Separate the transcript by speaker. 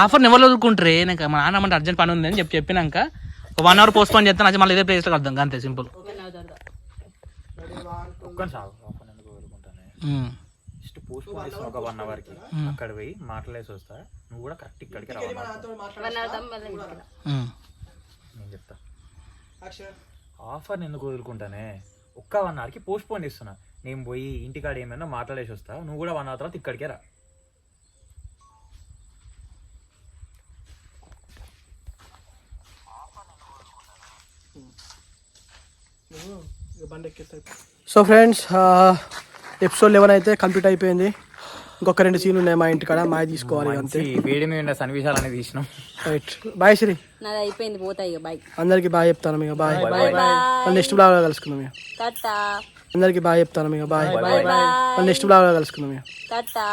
Speaker 1: Offer ఎవరు వదులుకుంటారే నాకు మా నాన్న అంటే అర్జెంట్ పని ఉంది అని చెప్పినాక 1 hour పోస్ట్ పోన్ చేస్తాను అది మళ్ళీ ఇదే ప్లేస్లో కలుద్దాం అంతే సింపుల్.
Speaker 2: ఒక 1 hour కి అక్కడ పోయి మాట్లాడేసి వస్తా, నువ్వు కూడా కరెక్ట్ ఇక్కడికి రావాలి. నేను చెప్తా ఆఫర్ ఎందుకు వదులుకుంటానే, ఒక్క 1 hour కి పోస్ట్ పోన్ చేస్తున్నా. నేను పోయి ఇంటికాడ ఏమైనా మాట్లాడేసి వస్తా, నువ్వు కూడా 1 hour తర్వాత ఇక్కడికే రా.
Speaker 3: సో ఫ్రెండ్స్ ఎపిసోడ్ 11 అయితే కంప్లీట్ అయిపోయింది. ఇంకొక 2 సీన్లు ఉన్నాయి మా ఇంటికాడ, మాయ తీసుకోవాలి అంతే.
Speaker 2: వేడి మీద సన్నివేశాలు అనేది తీసినాం.
Speaker 3: Right bye Sri.
Speaker 4: నాది అయిపోయింది, పోతాయి బాయ్.
Speaker 3: అందరికి బాయ్ చెప్తాను ఇక బాయ్. నెక్స్ట్ బ్లాగ్ లో కలుసుకుందాం ఇక.
Speaker 4: టాటా.
Speaker 3: అందరికి బాయ్ చెప్తాను ఇక బాయ్. నెక్స్ట్ బ్లాగ్ లో కలుసుకుందాం ఇక.
Speaker 4: టాటా.